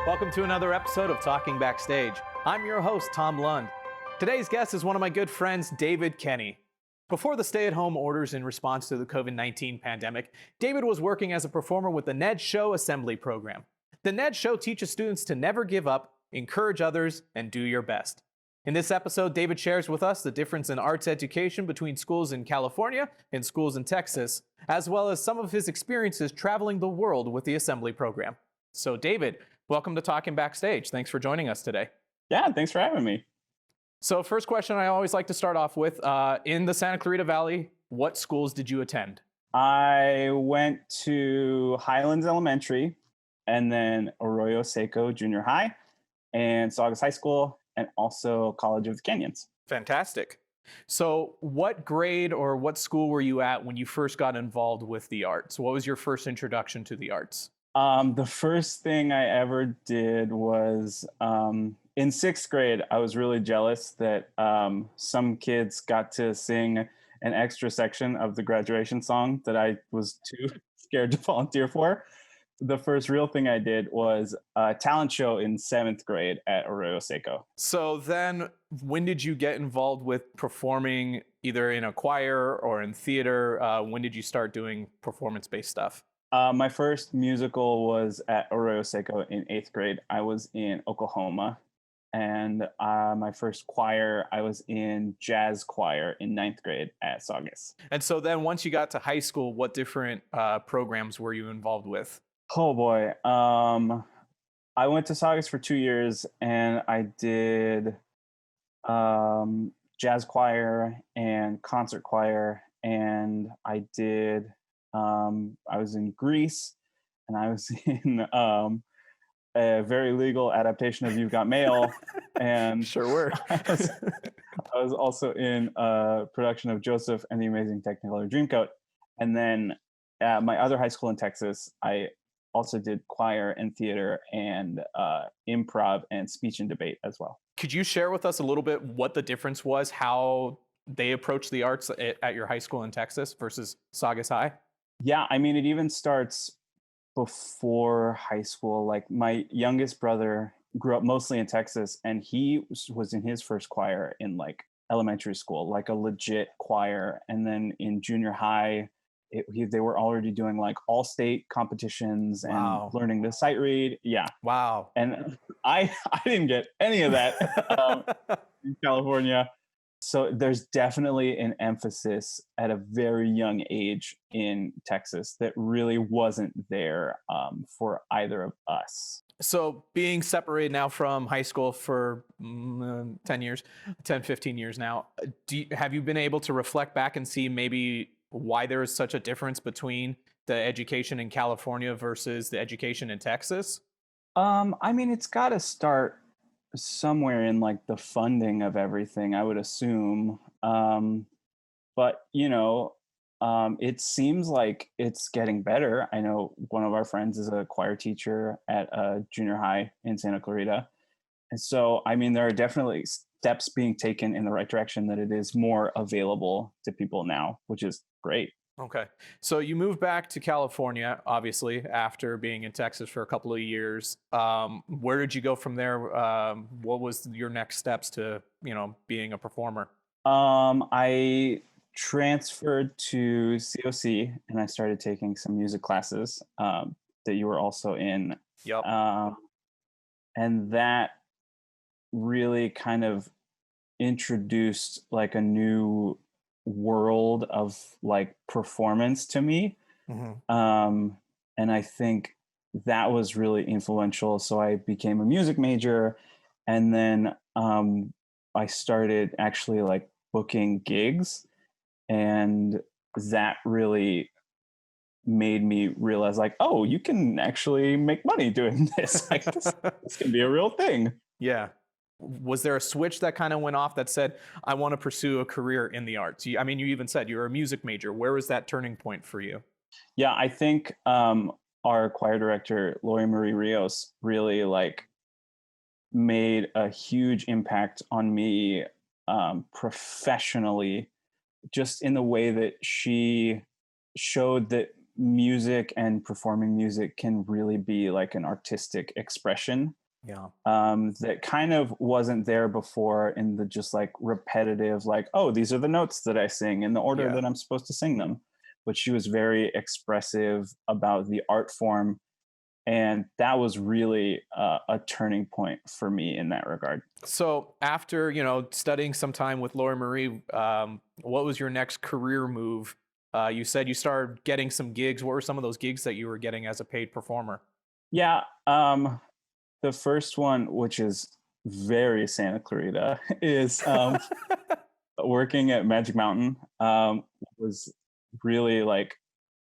Welcome to another episode of Talking Backstage. I'm your host, Tom Lund. Today's guest is one of my good friends, David Kenny. Before the stay-at-home orders in response to the COVID-19 pandemic, David was working as a performer with the Ned Show Assembly Program. The Ned Show teaches students to never give up, encourage others, and do your best. In this episode, David shares with us the difference in arts education between schools in California and schools in Texas, as well as some of his experiences traveling the world with the Assembly Program. So David, welcome to Talking Backstage. Thanks for joining us today. Yeah, thanks for having me. So first question I always like to start off with, in the Santa Clarita Valley, what schools did you attend? I went to Highlands Elementary and then Arroyo Seco Junior High and Saugus High School and also College of the Canyons. Fantastic. So what grade or what school were you at when you first got involved with the arts? What was your first introduction to the arts? The first thing I ever did was in sixth grade, I was really jealous that some kids got to sing an extra section of the graduation song that I was too scared to volunteer for. The first real thing I did was a talent show in seventh grade at Arroyo Seco. So then when did you get involved with performing either in a choir or in theater? When did you start doing performance-based stuff? My first musical was at Arroyo Seco in eighth grade. I was in Oklahoma. And my first choir, I was in jazz choir in ninth grade at Saugus. And so then once you got to high school, what different programs were you involved with? Oh boy. I went to Saugus for 2 years and I did jazz choir and concert choir. And I was in Greece and I was in a very legal adaptation of You've Got Mail. And Sure were. I was also in a production of Joseph and the Amazing Technicolor Dreamcoat. And then at my other high school in Texas, I also did choir and theater and improv and speech and debate as well. Could you share with us a little bit what the difference was, how they approached the arts at your high school in Texas versus Saugus High? Yeah, I mean, it even starts before high school. Like my youngest brother grew up mostly in Texas and he was in his first choir in like elementary school, like a legit choir. And then in junior high, they were already doing like all state competitions and Wow. learning to sight read. Yeah. Wow. And I didn't get any of that in California. So there's definitely an emphasis at a very young age in Texas that really wasn't there for either of us. So being separated now from high school for 10 years, 10, 15 years now, have you been able to reflect back and see maybe why there is such a difference between the education in California versus the education in Texas? I mean, it's got to start somewhere in like the funding of everything, I would assume. But it seems like it's getting better. I know one of our friends is a choir teacher at a junior high in Santa Clarita. And so, I mean, there are definitely steps being taken in the right direction that it is more available to people now, which is great. Okay. So you moved back to California, obviously, after being in Texas for a couple of years. Where did you go from there? What was your next steps to, being a performer? I transferred to COC and I started taking some music classes that you were also in. Yep. And that really kind of introduced like a new world of like performance to me. Mm-hmm. And I think that was really influential. So I became a music major and then I started actually like booking gigs, and that really made me realize like, oh, you can actually make money doing this. Like this can be a real thing. Yeah. Was there a switch that kind of went off that said, I want to pursue a career in the arts? You even said you were a music major. Where was that turning point for you? Yeah, I think our choir director, Lori Marie Rios, really like made a huge impact on me professionally, just in the way that she showed that music and performing music can really be like an artistic expression Yeah. that kind of wasn't there before in the just like repetitive, like, oh, these are the notes that I sing in the order Yeah. that I'm supposed to sing them. But she was very expressive about the art form. And that was really a turning point for me in that regard. So after, studying some time with Laura Marie, what was your next career move? You said you started getting some gigs. What were some of those gigs that you were getting as a paid performer? Yeah. The first one, which is very Santa Clarita, is working at Magic Mountain. Was really like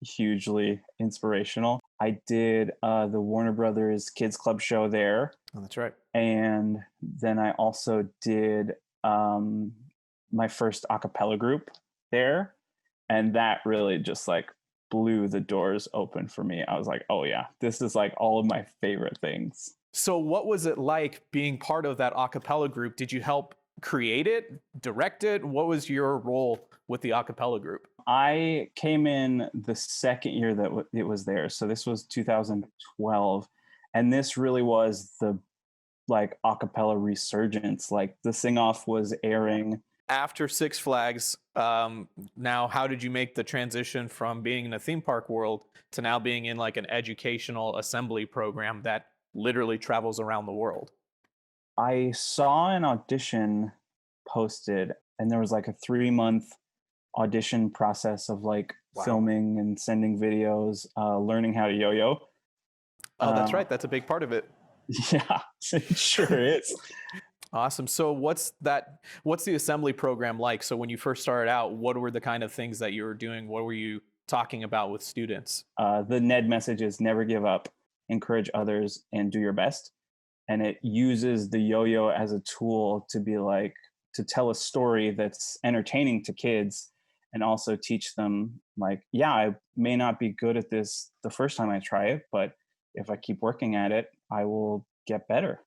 hugely inspirational. I did the Warner Brothers Kids Club show there. Oh, that's right. And then I also did my first a cappella group there. And that really just like blew the doors open for me. I was like, oh yeah, this is like all of my favorite things. So what was it like being part of that a cappella group? Did you help create it, direct it? What was your role with the a cappella group? I came in the second year that it was there. So this was 2012. And this really was the like a cappella resurgence. Like the sing off was airing. After Six Flags, now how did you make the transition from being in a theme park world to now being in like an educational assembly program that literally travels around the world? I saw an audition posted, and there was like a 3-month audition process of like Wow. filming and sending videos, learning how to yo-yo. Oh, that's right. That's a big part of it. Yeah, it sure is. Awesome. So what's the assembly program like? So when you first started out, what were the kind of things that you were doing? What were you talking about with students? The Ned message is never give up, encourage others, and do your best. And it uses the yo-yo as a tool to be like, to tell a story that's entertaining to kids and also teach them like, yeah, I may not be good at this the first time I try it, but if I keep working at it, I will get better.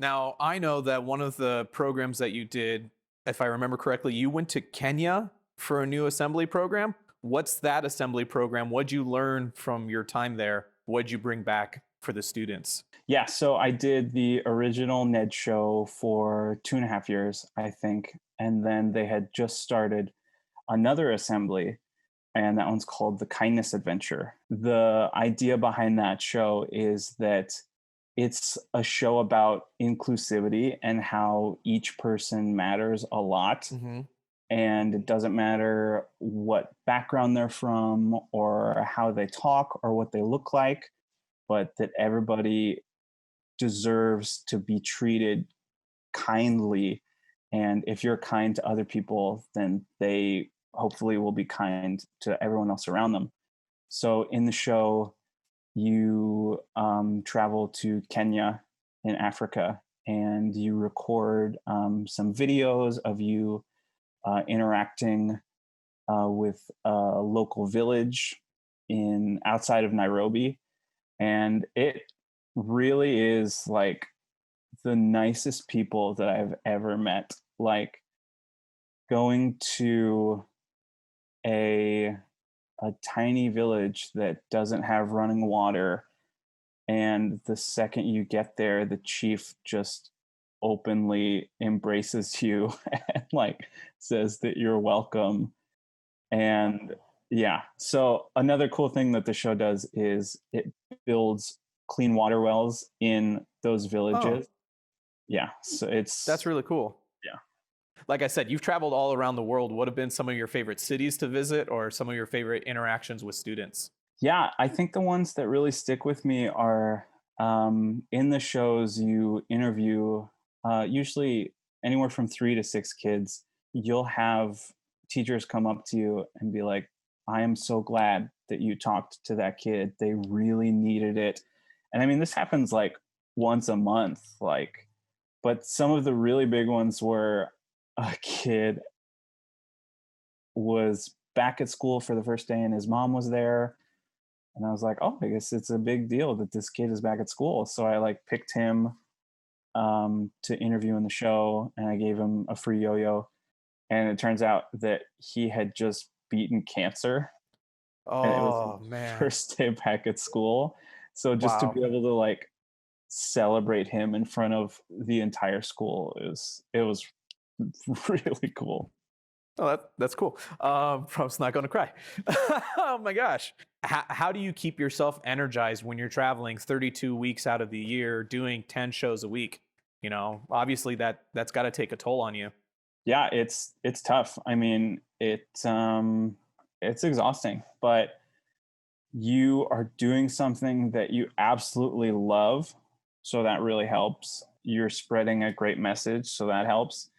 Now, I know that one of the programs that you did, if I remember correctly, you went to Kenya for a new assembly program. What's that assembly program? What'd you learn from your time there? What'd you bring back for the students? Yeah, so I did the original Ned show for 2.5 years, I think. And then they had just started another assembly, and that one's called The Kindness Adventure. The idea behind that show is that it's a show about inclusivity and how each person matters a lot. Mm-hmm. And it doesn't matter what background they're from or how they talk or what they look like, but that everybody deserves to be treated kindly. And if you're kind to other people, then they hopefully will be kind to everyone else around them. So in the show, you travel to Kenya in Africa and you record some videos of you interacting with a local village in outside of Nairobi. And it really is like the nicest people that I've ever met. Like going to a tiny village that doesn't have running water, and the second you get there, the chief just openly embraces you and like says that you're welcome. And yeah, so another cool thing that the show does is it builds clean water wells in those Oh, villages. Yeah, so that's it's really cool. yeah. Like I said, you've traveled all around the world. What have been some of your favorite cities to visit or some of your favorite interactions with students? Yeah, I think the ones that really stick with me are in the shows you interview usually anywhere from 3 to 6 kids. You'll have teachers come up to you and be like, I am so glad that you talked to that kid. They really needed it. And I mean, this happens like once a month, like, but some of the really big ones were a kid was back at school for the first day and his mom was there, and I was like, oh, I guess it's a big deal that this kid is back at school. So I like picked him to interview in the show, and I gave him a free yo-yo. And it turns out that he had just beaten cancer. and it was Oh, his man. first day back at school. So just to Wow. be able to like celebrate him in front of the entire school it was really cool. Oh, that's cool. Probably not going to cry. Oh my gosh. How do you keep yourself energized when you're traveling 32 weeks out of the year, doing 10 shows a week? Obviously that's got to take a toll on you. Yeah, it's tough. I mean, it's exhausting, but you are doing something that you absolutely love, so that really helps. You're spreading a great message, so that helps.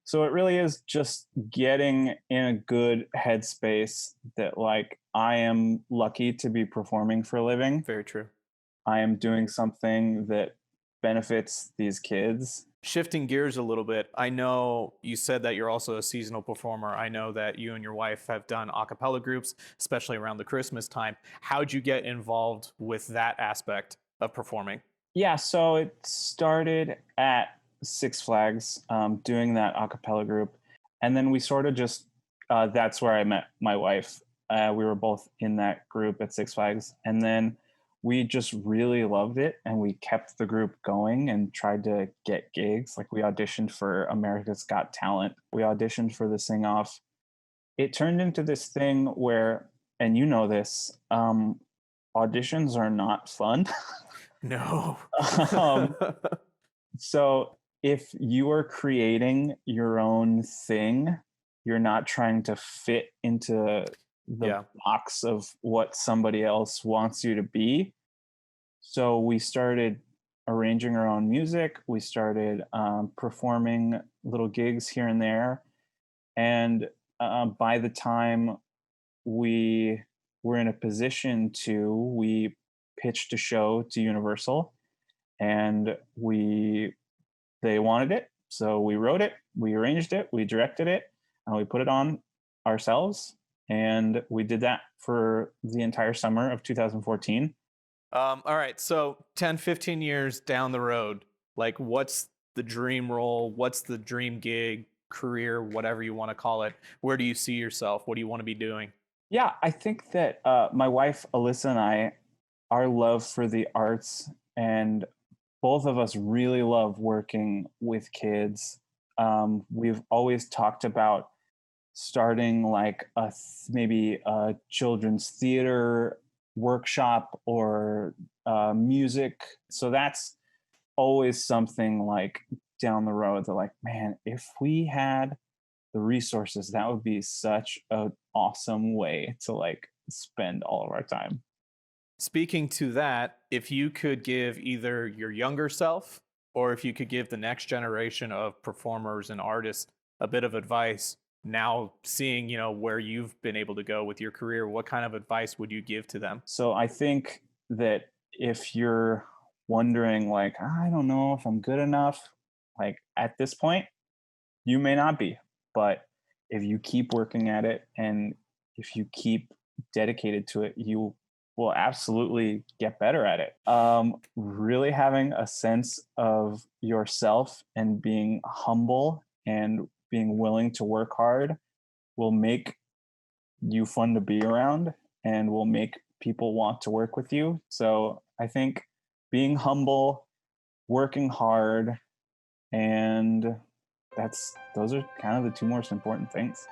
So it really is just getting in a good headspace that like I am lucky to be performing for a living. Very true. I am doing something that benefits these kids. Shifting gears a little bit, I know you said that you're also a seasonal performer. I know that you and your wife have done a cappella groups, especially around the Christmas time. How'd you get involved with that aspect of performing? Yeah, so it started at Six Flags, doing that a cappella group. And then we sort of just, that's where I met my wife. We were both in that group at Six Flags. And then we just really loved it. And we kept the group going and tried to get gigs. Like we auditioned for America's Got Talent, we auditioned for the Sing Off. It turned into this thing where, and you know this, auditions are not fun. No. um, so if you are creating your own thing, you're not trying to fit into the Yeah. box of what somebody else wants you to be. So we started arranging our own music. We started performing little gigs here and there. And by the time we were in a position to, we pitched a show to Universal, and they wanted it. So we wrote it, we arranged it, we directed it, and we put it on ourselves. And we did that for the entire summer of 2014. All right. So 10, 15 years down the road, like what's the dream role? What's the dream gig, career, whatever you want to call it? Where do you see yourself? What do you want to be doing? Yeah, I think that my wife, Alyssa, and I, our love for the arts, and both of us really love working with kids. We've always talked about starting like maybe a children's theater workshop or music. So that's always something like down the road that like, man, if we had the resources, that would be such an awesome way to like spend all of our time. Speaking to that, if you could give either your younger self or if you could give the next generation of performers and artists a bit of advice, now seeing, where you've been able to go with your career, what kind of advice would you give to them? So I think that if you're wondering like, I don't know if I'm good enough, like at this point, you may not be, but if you keep working at it and if you keep dedicated to it, you will absolutely get better at it. Really having a sense of yourself and being humble and being willing to work hard will make you fun to be around and will make people want to work with you. So I think being humble, working hard, and those are kind of the two most important things.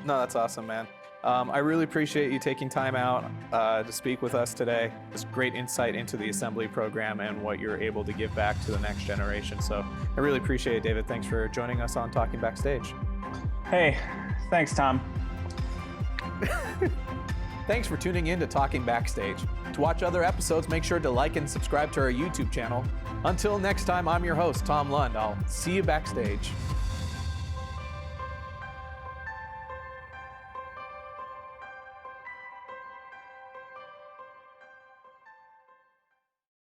No, that's awesome, man. I really appreciate you taking time out to speak with us today. It's great insight into the assembly program and what you're able to give back to the next generation. So I really appreciate it, David. Thanks for joining us on Talking Backstage. Hey, thanks, Tom. Thanks for tuning in to Talking Backstage. To watch other episodes, make sure to like and subscribe to our YouTube channel. Until next time, I'm your host, Tom Lund. I'll see you backstage.